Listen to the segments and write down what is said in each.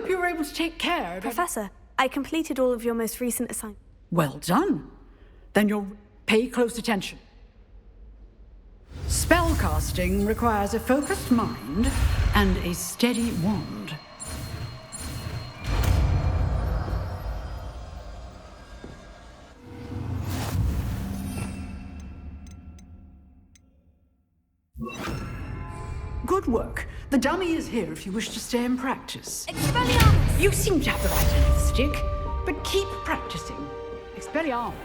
hope you were able to take care of... Professor, I completed all of your most recent assignments. Well done. Then you'll pay close attention. Spellcasting requires a focused mind and a steady wand. Good work. The dummy is here if you wish to stay and practice. Expelliarmus! You seem to have the right end of the stick, but keep practicing. Expelliarmus.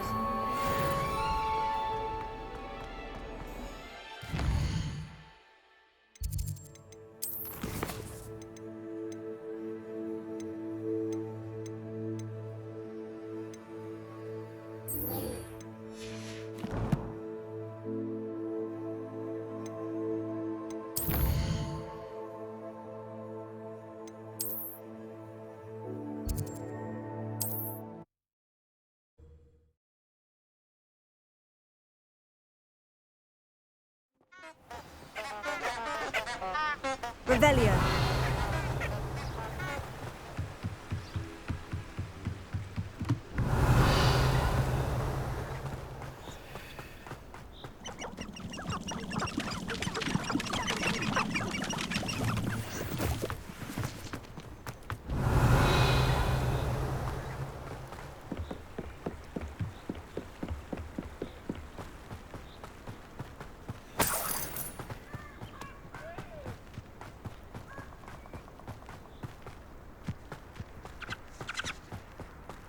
Revelio.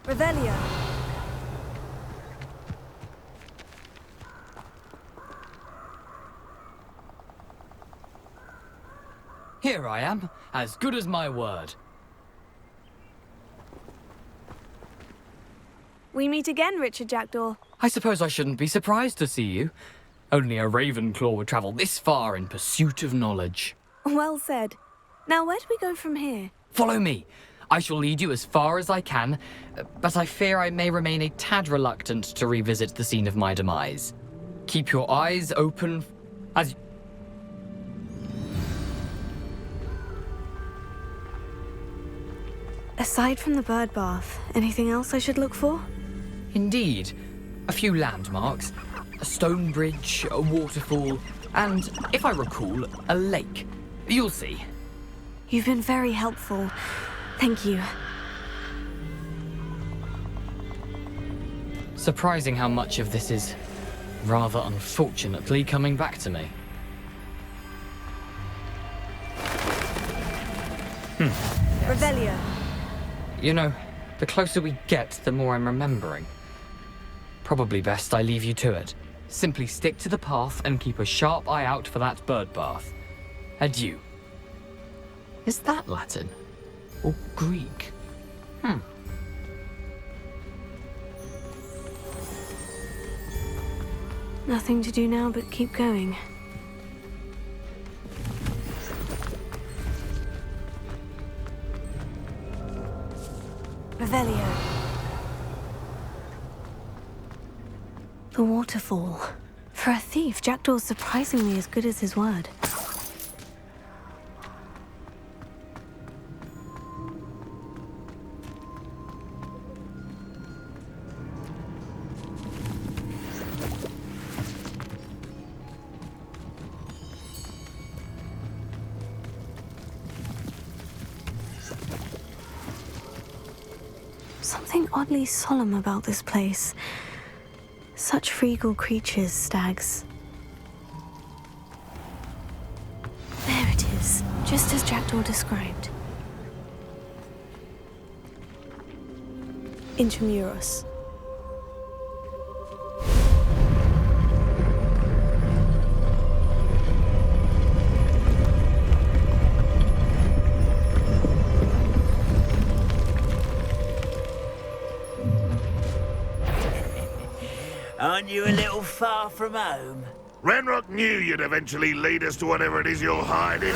Revelio. Here I am, as good as my word. We meet again, Richard Jackdaw. I suppose I shouldn't be surprised to see you. Only a Ravenclaw would travel this far in pursuit of knowledge. Well said. Now, where do we go from here? Follow me. I shall lead you as far as I can, but I fear I may remain a tad reluctant to revisit the scene of my demise. Keep your eyes open as... Aside from the bird bath, anything else I should look for? Indeed. A few landmarks, a stone bridge, a waterfall, and, if I recall, a lake. You'll see. You've been very helpful. Thank you. Surprising how much of this is, rather unfortunately, coming back to me. Revelio. You know, the closer we get, the more I'm remembering. Probably best I leave you to it. Simply stick to the path and keep a sharp eye out for that bird bath. Adieu. Is that Latin? Or Greek? Nothing to do now but keep going. Revelio. The waterfall. For a thief, Jackdaw's surprisingly as good as his word. Something oddly solemn about this place. Such regal creatures, stags. There it is, just as Jackdaw described. Intramuros. Aren't you a little far from home? Ranrock knew you'd eventually lead us to whatever it is you're hiding.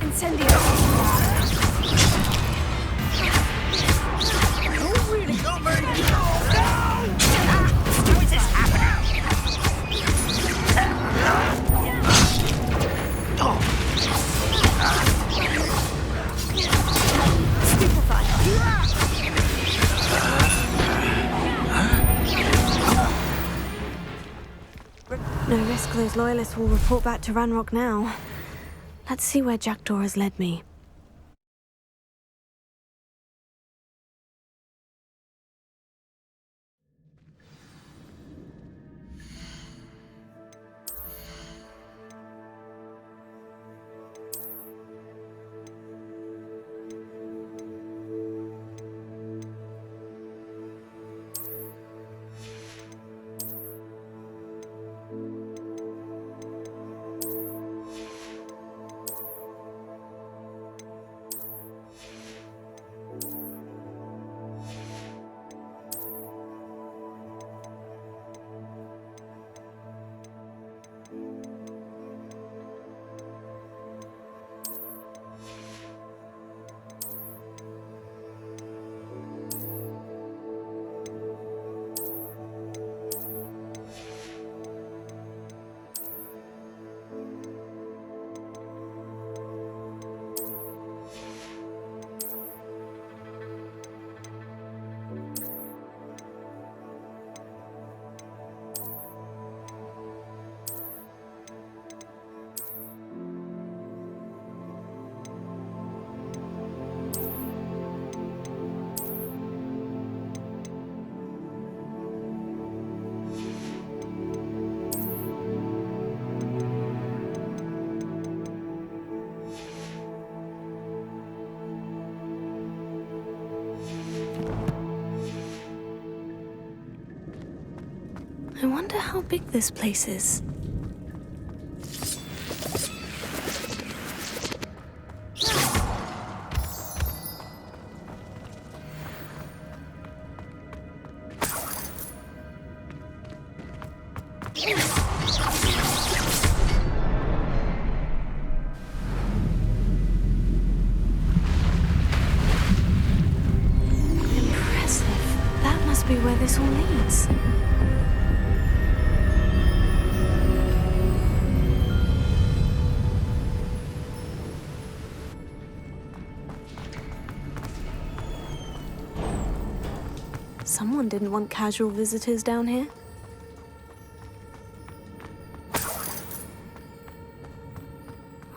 Incendio. You really got me! No! How is this happening? Oh. No risk those loyalists will report back to Ranrock now. Let's see where Jackdaw has led me. I wonder how big this place is. Impressive. That must be where this all leads. Someone didn't want casual visitors down here.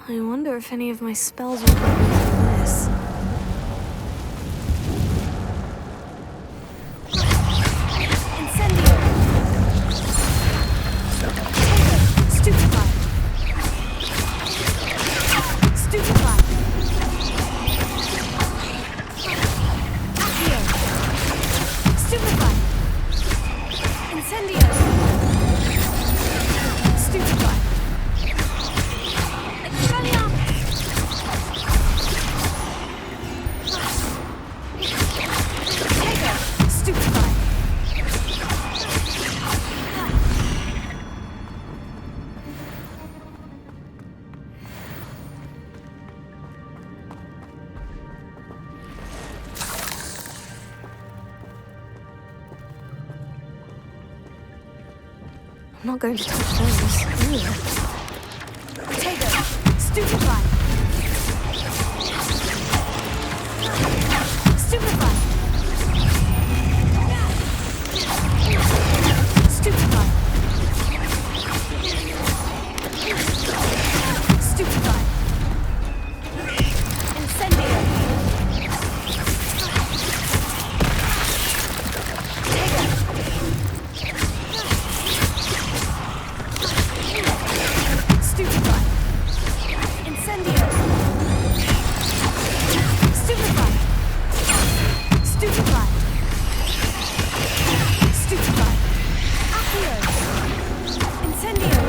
I wonder if any of my spells will help me through this. Incendio! Stupefy! Stupefy! Accio! Stupefy! Incendio! Stupefy! I'm not going to touch those. Potato! Stupefy! Stupefy! Stupefy! Stupefy! Incendio! Stupefy! Incendio! Stupefy! Stupefy! Stupefy! Accio! Incendio!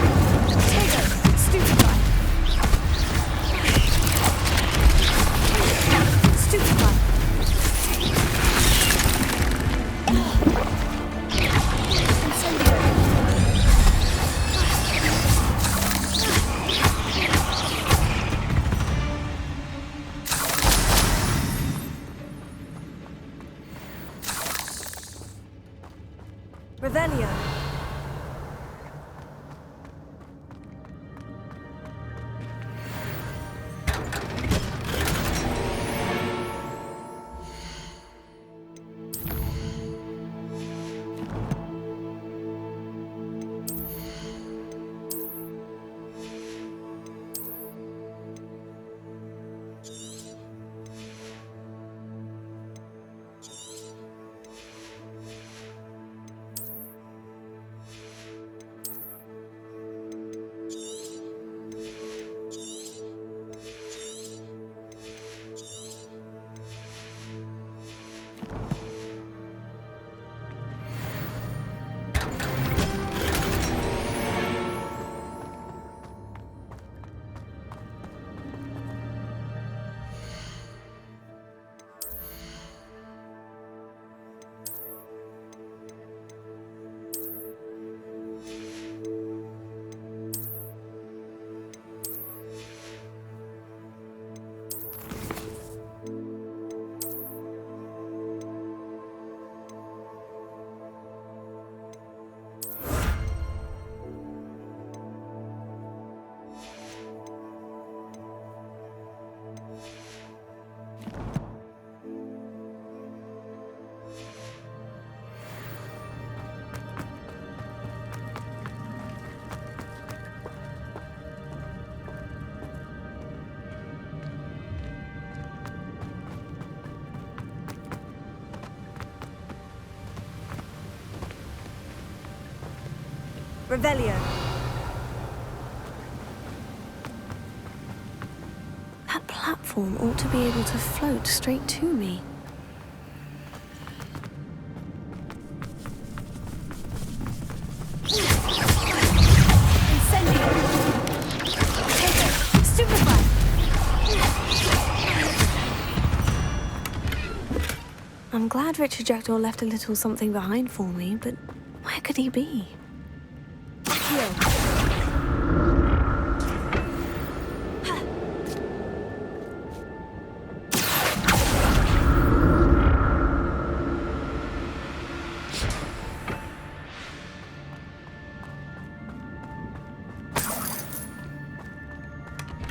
Potato! Stupefy! Stupefy! Incendio! Revelio. Revelio. That platform ought to be able to float straight to me. I'm glad Richard Jackdaw left a little something behind for me, but where could he be?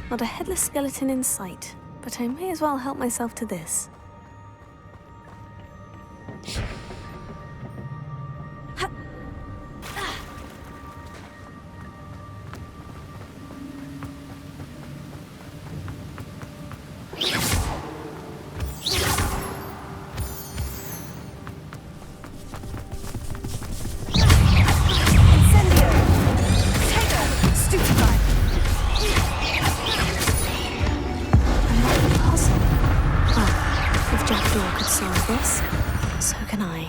Not a headless skeleton in sight, but I may as well help myself to this. So can I.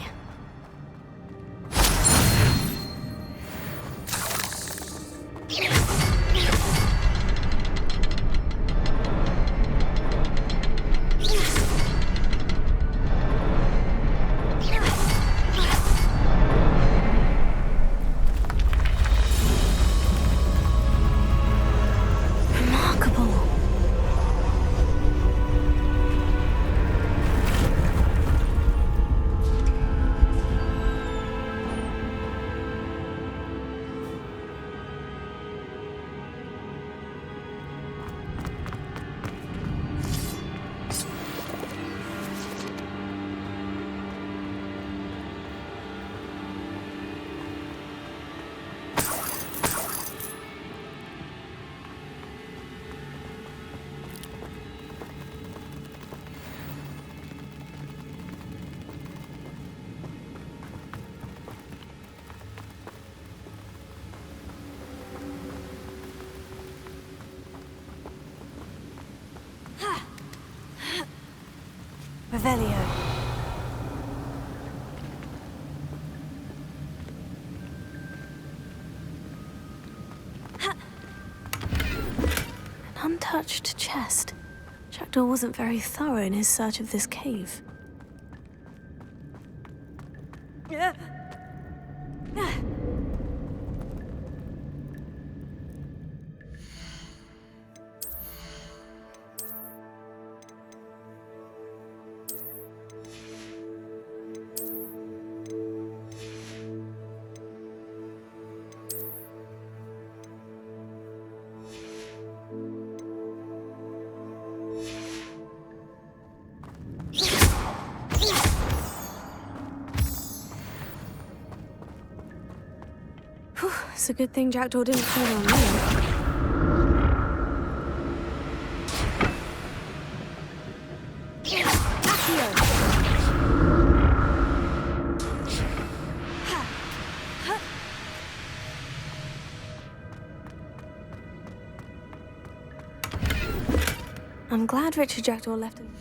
Revelio. An untouched chest. Jackdaw wasn't very thorough in his search of this cave. It's a good thing Jackdaw didn't fall on me. I'm glad Richard Jackdaw left him.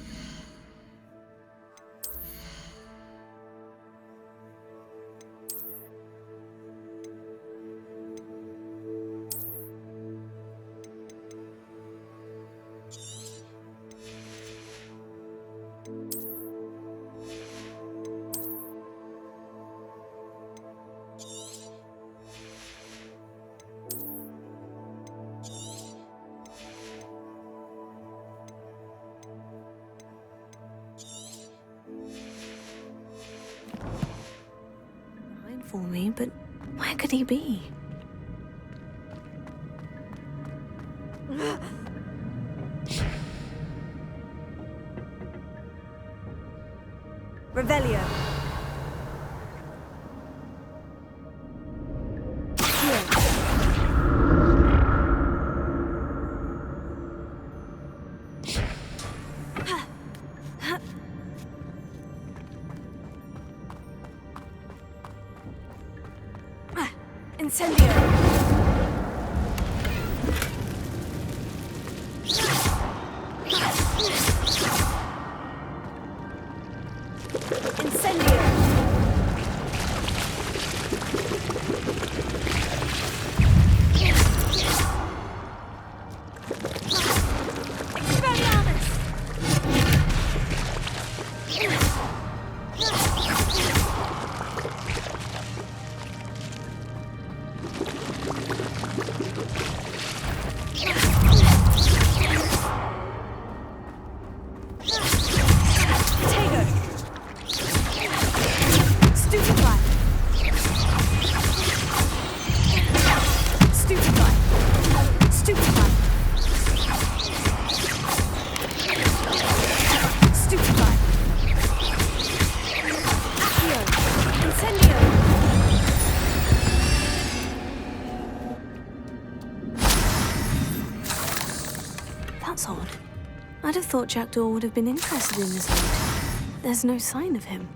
For me, but where could he be? Revelio. Incendio! Incendio! That's odd. I'd have thought Jackdaw would have been interested in this loot. There's no sign of him.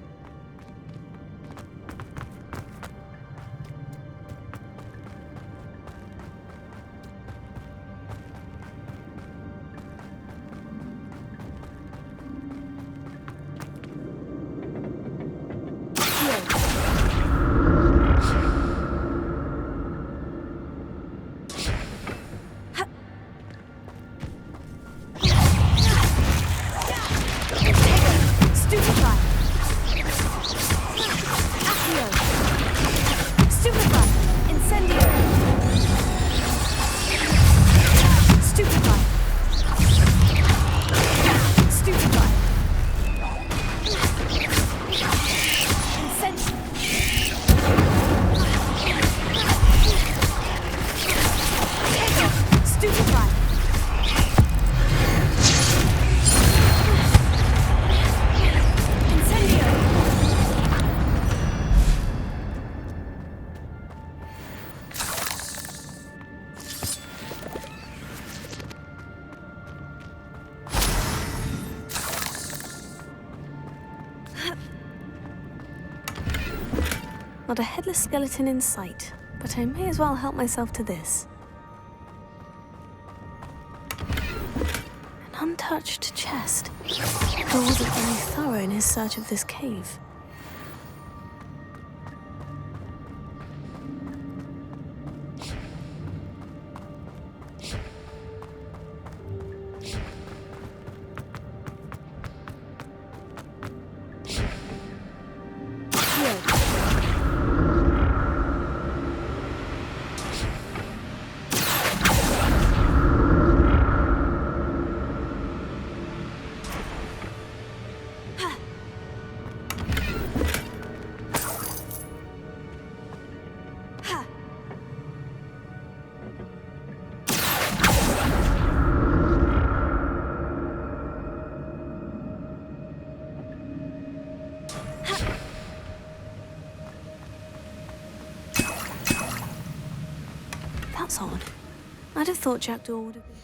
Not a headless skeleton in sight, but I may as well help myself to this. An untouched chest. Thor wasn't very thorough in his search of this cave. That's odd. I'd have thought Jackdaw would have been...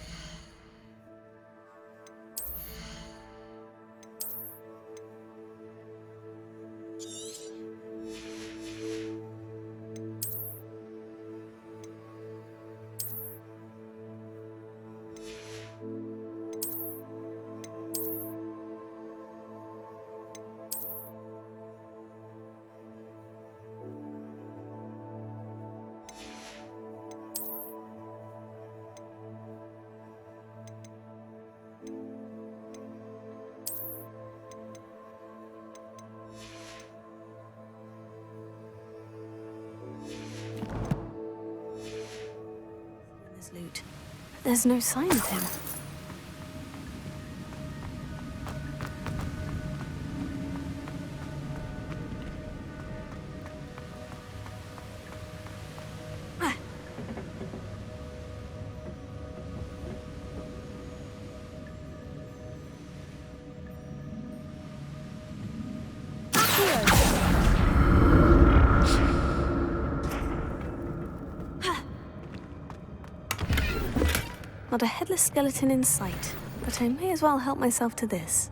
Loot. There's no sign of him. Not a headless skeleton in sight, but I may as well help myself to this.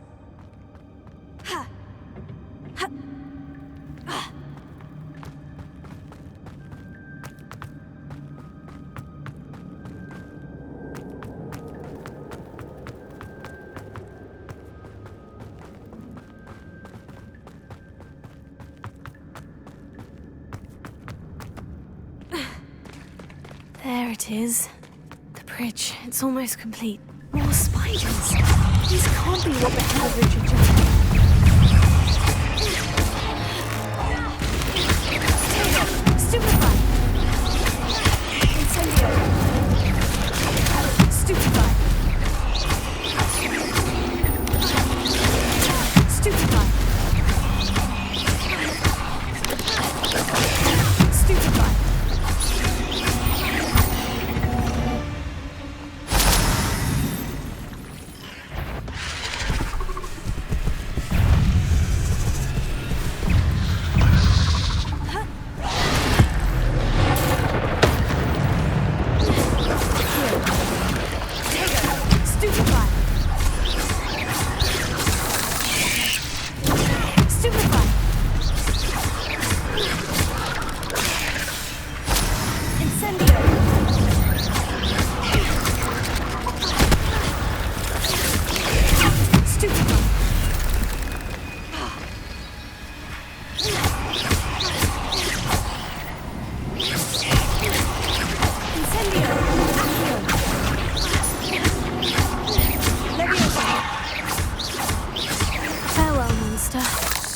There it is. The bridge. It's almost complete. More spiders. These can't be what became of Richard Jackdaw. Stupefy! Incendio! Stupefy! Stupefy! Stupefy!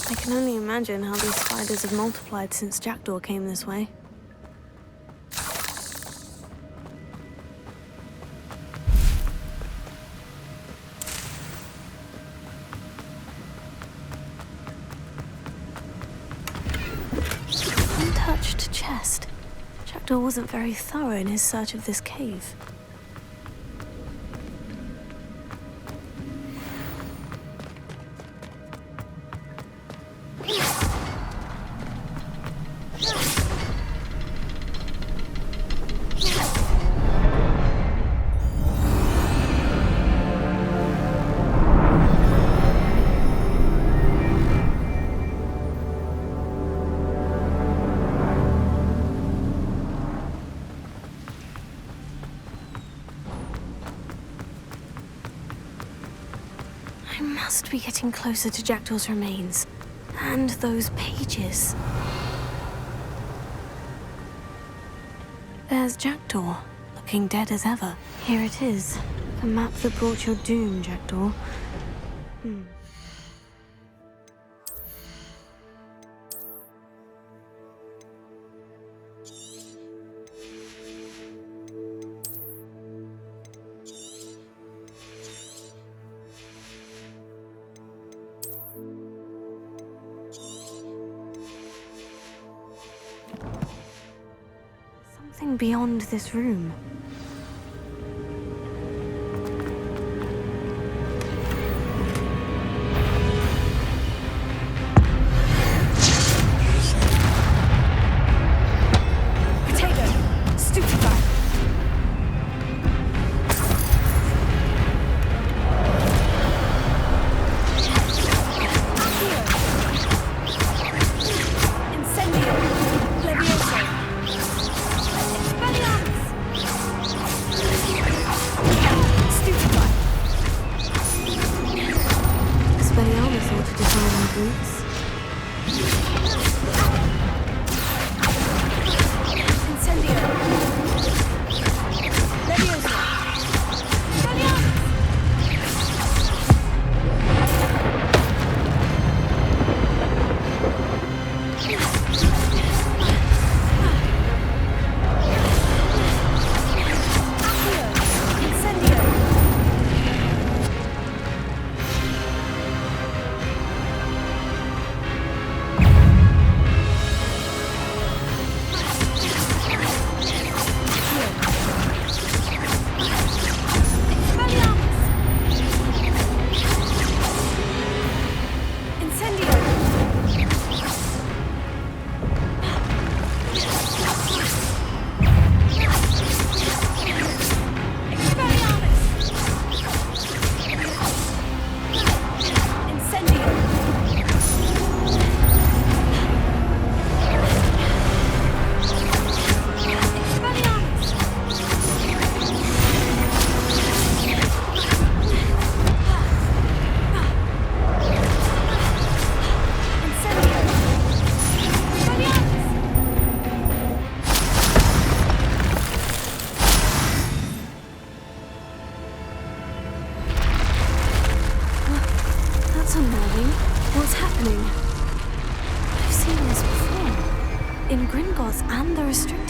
I can only imagine how these spiders have multiplied since Jackdaw came this way. Untouched chest. Jackdaw wasn't very thorough in his search of this cave. I must be getting closer to Jackdaw's remains. And those pages. There's Jackdaw, looking dead as ever. Here it is. The map that brought your doom, Jackdaw. Something beyond this room. Potato! Stupefy! Incendio! Levioso!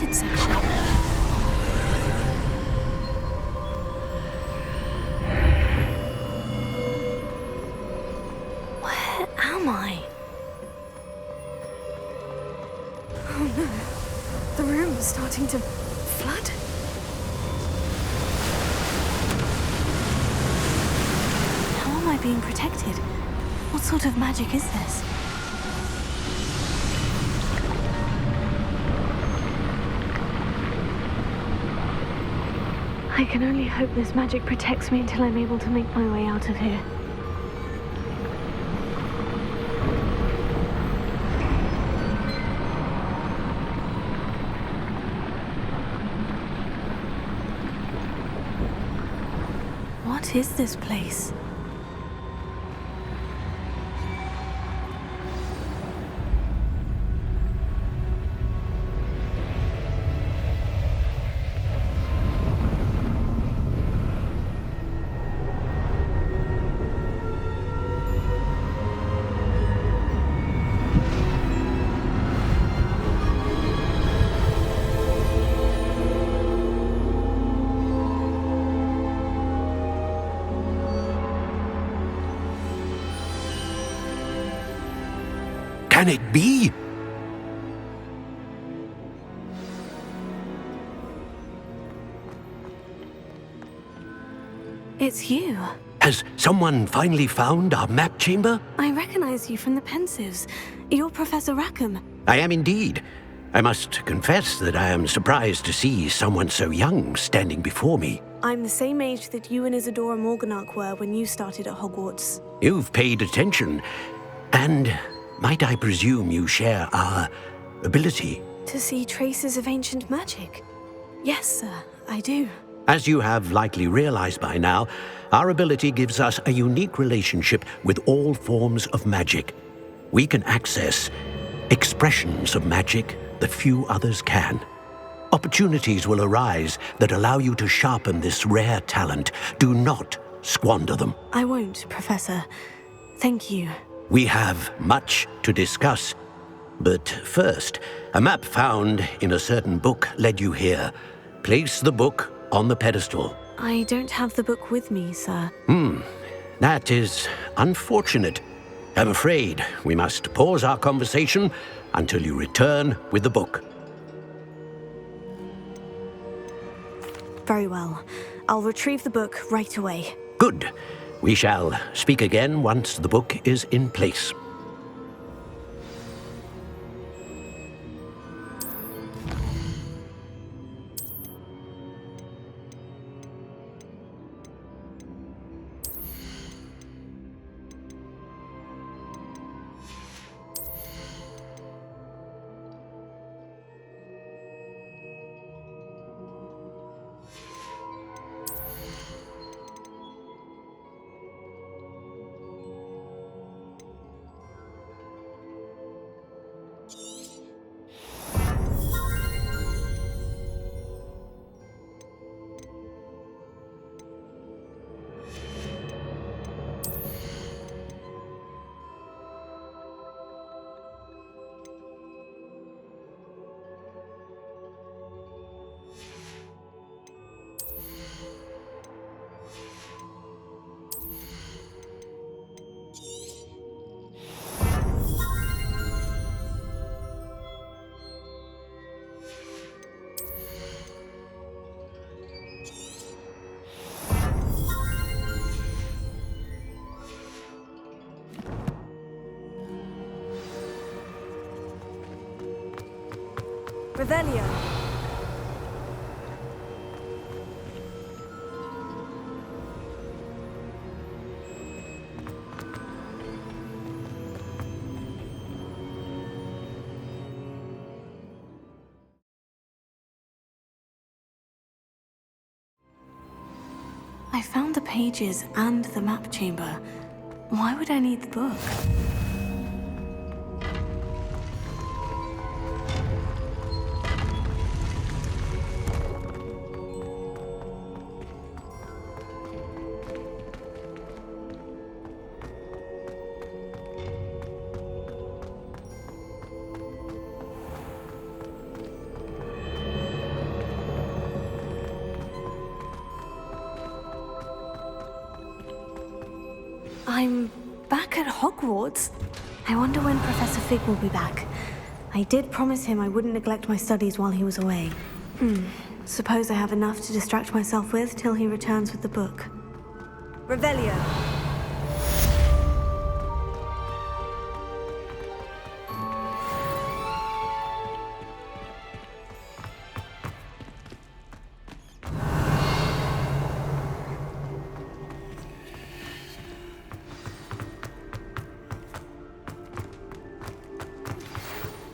haunted section. Where am I? Oh no. The room is starting to flood. How am I being protected? What sort of magic is this? I can only hope this magic protects me until I'm able to make my way out of here. What is this place? Can it be? It's you. Has someone finally found our map chamber? I recognize you from the Pensives. You're Professor Rackham. I am indeed. I must confess that I am surprised to see someone so young standing before me. I'm the same age that you and Isadora Morganach were when you started at Hogwarts. You've paid attention, and might I presume you share our ability? To see traces of ancient magic? Yes, sir, I do. As you have likely realized by now, our ability gives us a unique relationship with all forms of magic. We can access expressions of magic that few others can. Opportunities will arise that allow you to sharpen this rare talent. Do not squander them. I won't, Professor. Thank you. We have much to discuss. But first, a map found in a certain book led you here. Place the book on the pedestal. I don't have the book with me, sir. That is unfortunate. I'm afraid we must pause our conversation until you return with the book. Very well. I'll retrieve the book right away. Good. We shall speak again once the book is in place. Revelio. I found the pages and the map chamber. Why would I need the book? I'm back at Hogwarts. I wonder when Professor Fig will be back. I did promise him I wouldn't neglect my studies while he was away. Suppose I have enough to distract myself with till he returns with the book. Revelio.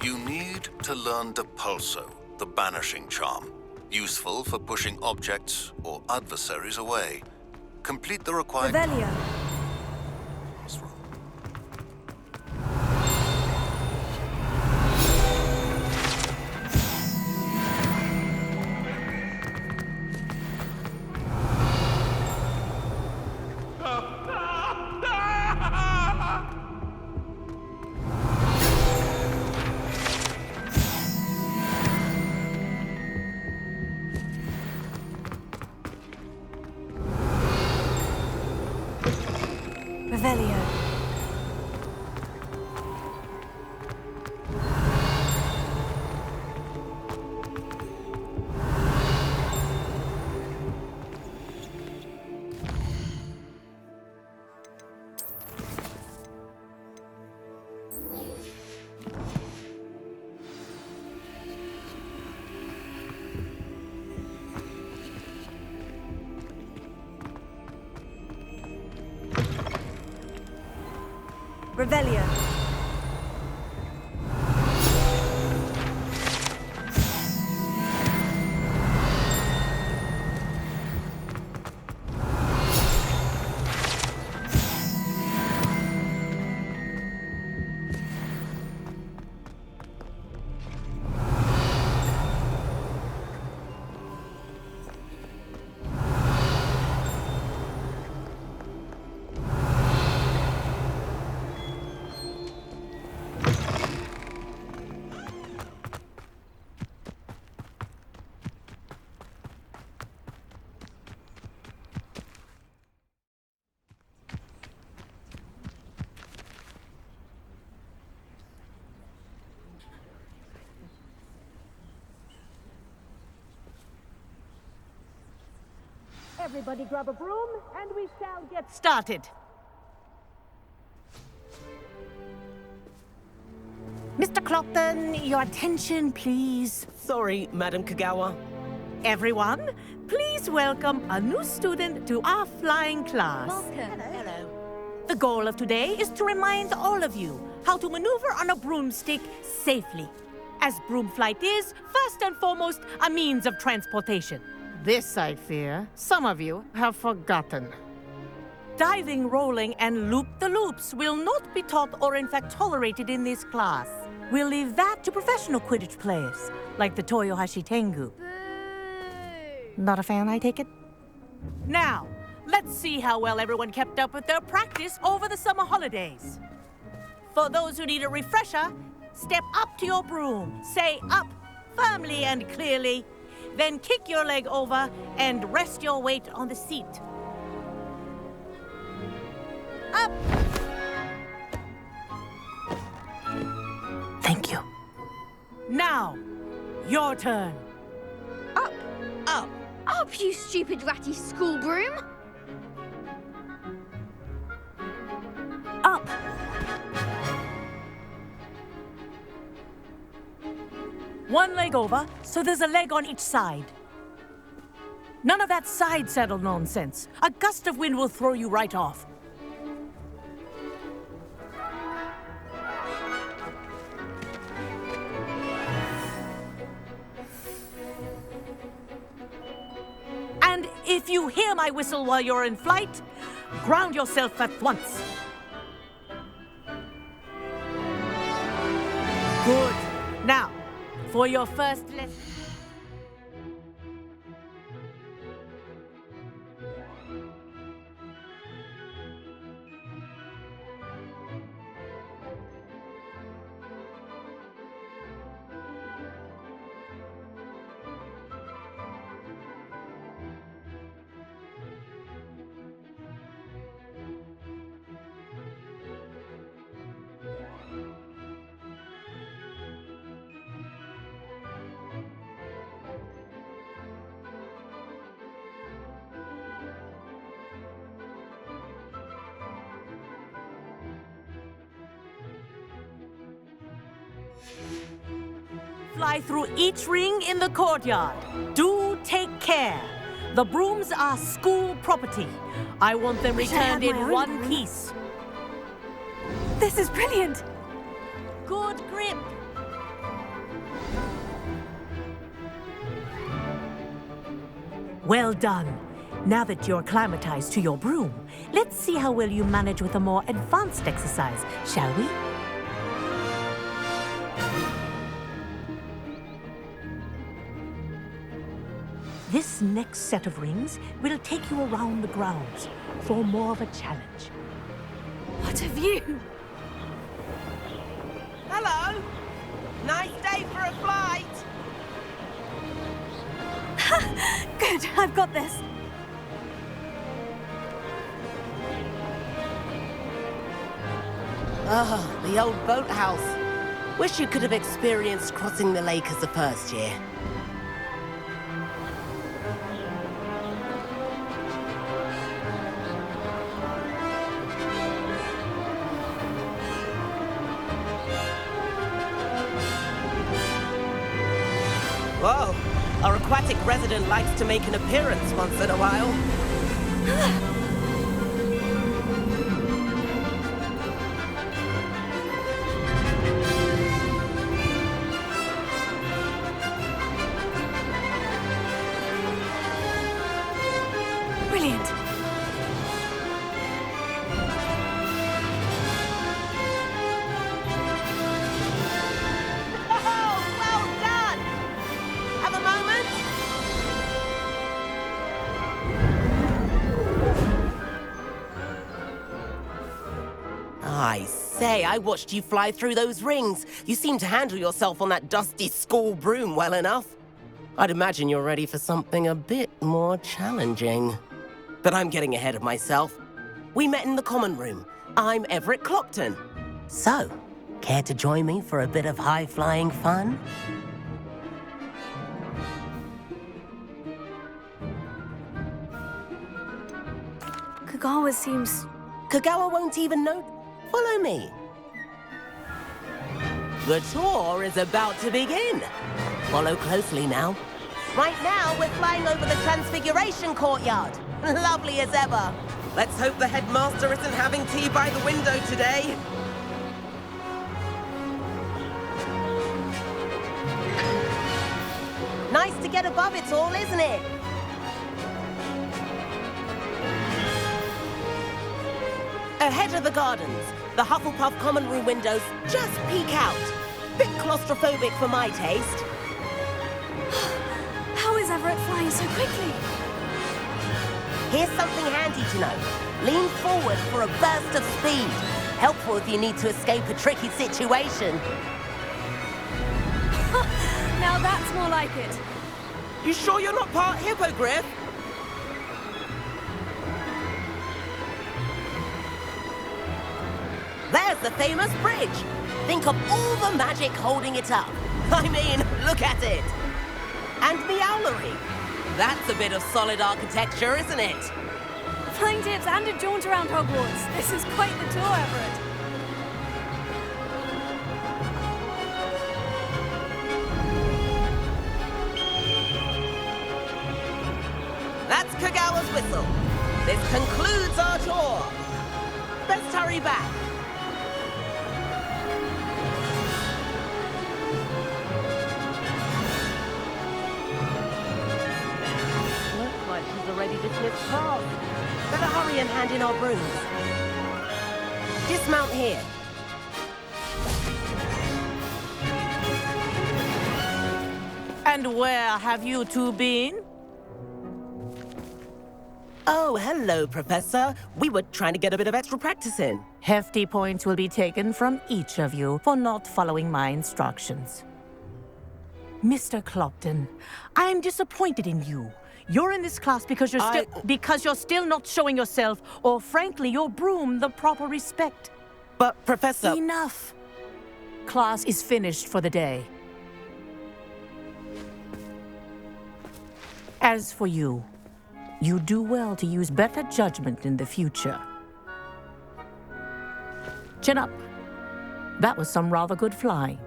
You need to learn Depulso, the banishing charm. Useful for pushing objects or adversaries away. Complete the required... Revelio. What's wrong? Revelio. Revelio. Everybody grab a broom, and we shall get started. Mr. Clopton, your attention, please. Sorry, Madam Kagawa. Everyone, please welcome a new student to our flying class. Hello. The goal of today is to remind all of you how to maneuver on a broomstick safely, as broom flight is, first and foremost, a means of transportation. This, I fear, some of you have forgotten. Diving, rolling, and loop-the-loops will not be taught or in fact tolerated in this class. We'll leave that to professional Quidditch players, like the Toyohashi Tengu. Not a fan, I take it? Now, let's see how well everyone kept up with their practice over the summer holidays. For those who need a refresher, step up to your broom, say up firmly and clearly, then kick your leg over and rest your weight on the seat. Up! Thank you. Now, your turn. Up. Up. Up, you stupid ratty school broom. Up. One leg over, so there's a leg on each side. None of that side saddle nonsense. A gust of wind will throw you right off. And if you hear my whistle while you're in flight, ground yourself at once. Good. Now, for your first lesson. fly through each ring in the courtyard. Do take care. The brooms are school property. I want them Wish I had returned in my own one broom. piece. This is brilliant. Good grip. Well done. Now that you're acclimatized to your broom, let's see how well you manage with a more advanced exercise, shall we? This next set of rings will take you around the grounds for more of a challenge. What a view. Hello. Nice day for a flight. Good, I've got this. Ah, the old boathouse. Wish you could have experienced crossing the lake as the first year. Whoa, our aquatic resident likes to make an appearance once in a while. Brilliant. Oh, well done! Have a moment? I say, I watched you fly through those rings. You seem to handle yourself on that dusty school broom well enough. I'd imagine you're ready for something a bit more challenging. But I'm getting ahead of myself. We met in the common room. I'm Everett Clopton. So, care to join me for a bit of high-flying fun? Kagawa seems... Kagawa won't even know. Follow me. The tour is about to begin. Follow closely now. Right now, we're flying over the Transfiguration Courtyard. Lovely as ever. Let's hope the headmaster isn't having tea by the window today. Nice to get above it all, isn't it? Ahead of the gardens, the Hufflepuff common room windows just peek out. Bit claustrophobic for my taste. How is Everett flying so quickly? Here's something handy to know. Lean forward for a burst of speed. Helpful if you need to escape a tricky situation. Now that's more like it. You sure you're not part hippogriff? There's the famous bridge. Think of all the magic holding it up. I mean, look at it. And the owlery. That's a bit of solid architecture, isn't it? Flying tips and a jaunt around Hogwarts. This is quite the tour, Everett. That's Kagawa's whistle. This concludes our tour. Best hurry back. Looks like she's already dismissed class. Better hurry and hand in our brooms. Dismount here. And where have you two been? Oh, hello, Professor. We were trying to get a bit of extra practice in. Hefty points will be taken from each of you for not following my instructions. Mr. Clopton, I'm disappointed in you. You're in this class because you're still not showing yourself, or frankly, your broom, the proper respect. But, Professor... Enough. Class is finished for the day. As for you, you do well to use better judgment in the future. Chin up. That was some rather good flying.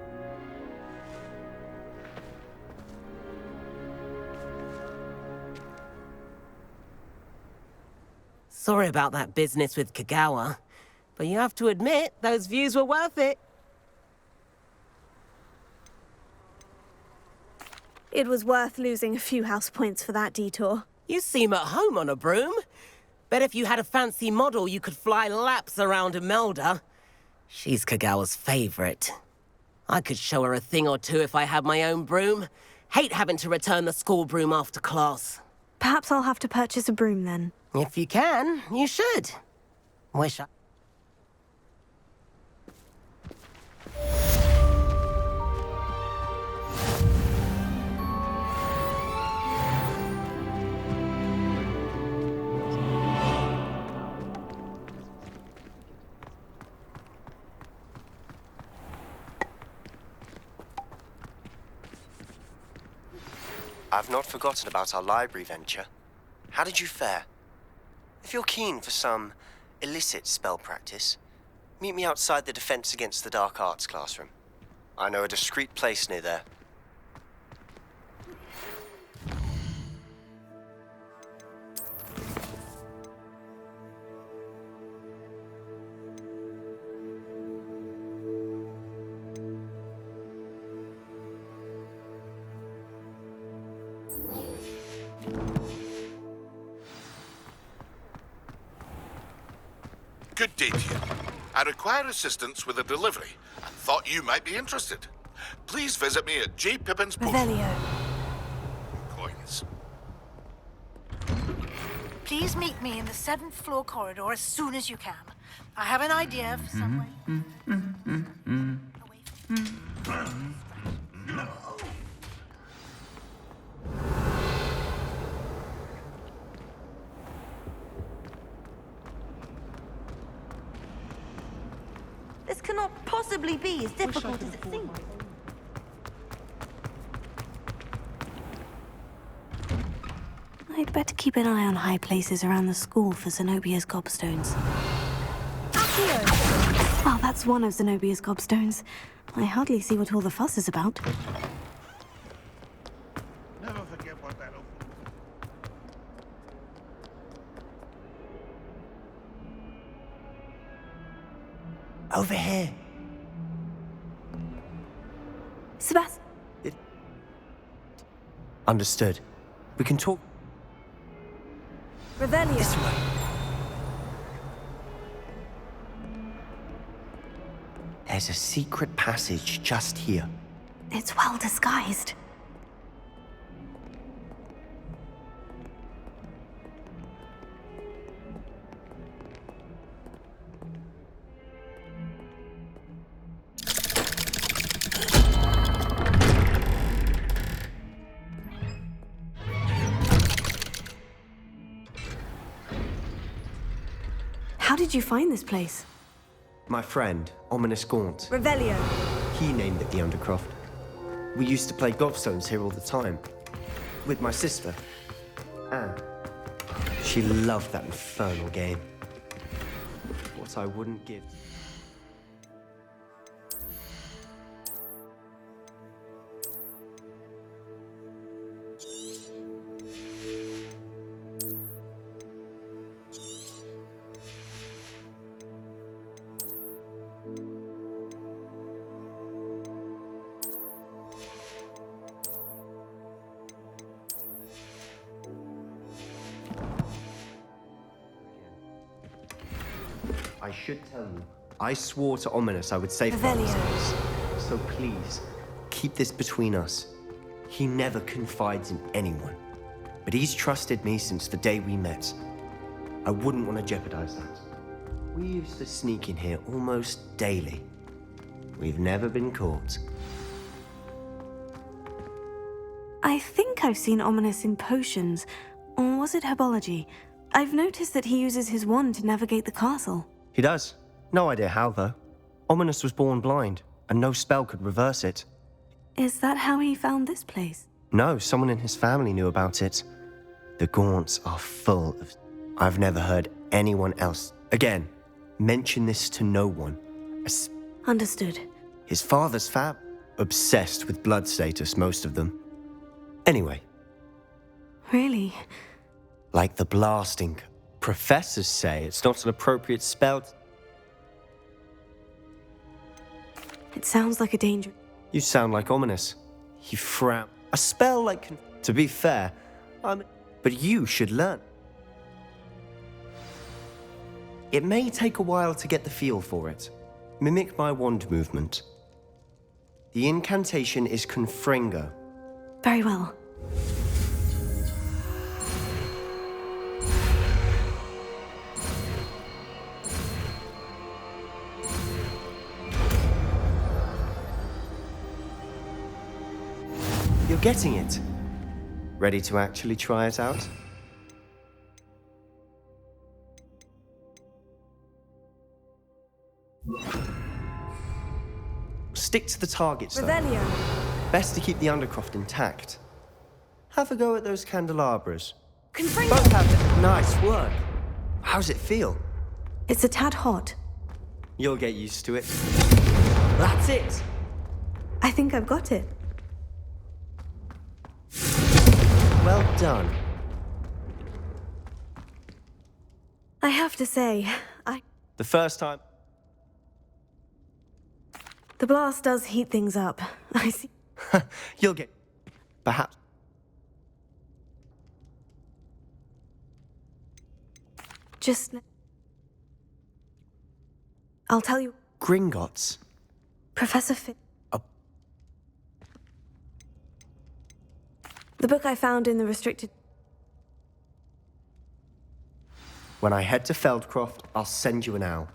Sorry about that business with Kagawa, but you have to admit, those views were worth it. It was worth losing a few house points for that detour. You seem at home on a broom. Bet if you had a fancy model, you could fly laps around Imelda. She's Kagawa's favorite. I could show her a thing or two if I had my own broom. Hate having to return the school broom after class. Perhaps I'll have to purchase a broom then. If you can, you should. Wish I... I've not forgotten about our library venture. How did you fare? If you're keen for some illicit spell practice, meet me outside the Defense Against the Dark Arts classroom. I know a discreet place near there. Good day to you. I require assistance with a delivery and thought you might be interested. Please visit me at J. Pippin's Post. Revelio. Coins. Please meet me in the 7th floor corridor as soon as you can. I have an idea for some way. This cannot possibly be as difficult as it seems. I'd better keep an eye on high places around the school for Zenobia's gobstones. Accio! Well, that's one of Zenobia's gobstones. I hardly see what all the fuss is about. Never forget what that Over here. Sebastian! Understood. We can talk Revelio! this way. There's a secret passage just here. It's well disguised. How did you find this place? My friend, Ominous Gaunt. Revelio. He named it the Undercroft. We used to play gobstones here all the time. With my sister, Anne. She loved that infernal game. What I wouldn't give. I should tell you, I swore to Ominous I would safeguard Revelio. ourselves. So please, keep this between us. He never confides in anyone. But he's trusted me since the day we met. I wouldn't want to jeopardize that. We used to sneak in here almost daily. We've never been caught. I think I've seen Ominous in potions. Or was it herbology? I've noticed that he uses his wand to navigate the castle. He does. No idea how, though. Ominous was born blind, and no spell could reverse it. Is that how he found this place? No, someone in his family knew about it. The Gaunts are full of... I've never heard anyone else, again, mention this to no one. Understood. His father's obsessed with blood status, most of them. Anyway. Really? Like the blasting Professors say it's not an appropriate spell. It sounds like a danger. You sound like ominous. You frown. A spell like... To be fair, but you should learn. It may take a while to get the feel for it. Mimic my wand movement. The incantation is Confringo. Very well. You're getting it. Ready to actually try it out? Stick to the targets, though. Revelio. Best to keep the Undercroft intact. Have a go at those candelabras. Confringo. Both have it. Nice work. How's it feel? It's a tad hot. You'll get used to it. That's it. I think I've got it. Well done. I have to say, The first time... The blast does heat things up. I see. You'll get... Perhaps... Just... I'll tell you... Gringotts. Professor Fick... Oh. The book I found in the restricted... When I head to Feldcroft, I'll send you an owl.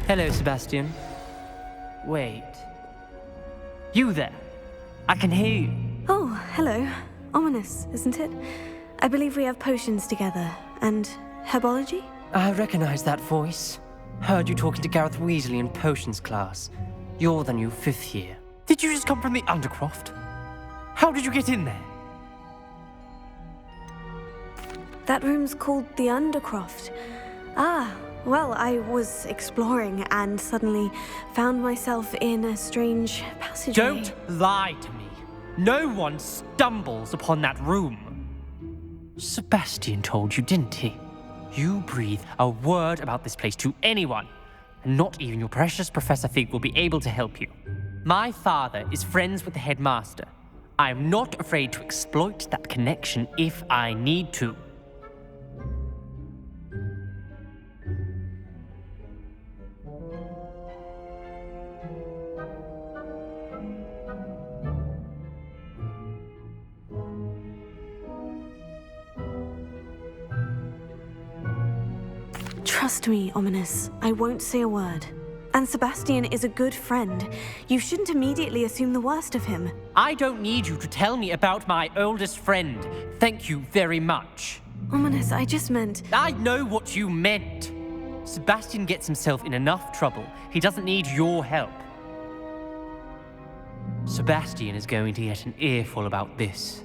Hello, Sebastian. Wait. You there? I can hear you. Oh, hello. Ominous, isn't it? I believe we have potions together. And herbology? I recognize that voice. Heard you talking to Gareth Weasley in potions class. You're the new 5th year. Did you just come from the Undercroft? How did you get in there? That room's called the Undercroft. Ah, well, I was exploring and suddenly found myself in a strange passageway. Don't lie to me. No one stumbles upon that room. Sebastian told you, didn't he? You breathe a word about this place to anyone, and not even your precious Professor Fig will be able to help you. My father is friends with the headmaster. I am not afraid to exploit that connection if I need to. Trust me, Ominous. I won't say a word. And Sebastian is a good friend. You shouldn't immediately assume the worst of him. I don't need you to tell me about my oldest friend. Thank you very much. Ominous, I just meant... I know what you meant. Sebastian gets himself in enough trouble. He doesn't need your help. Sebastian is going to get an earful about this.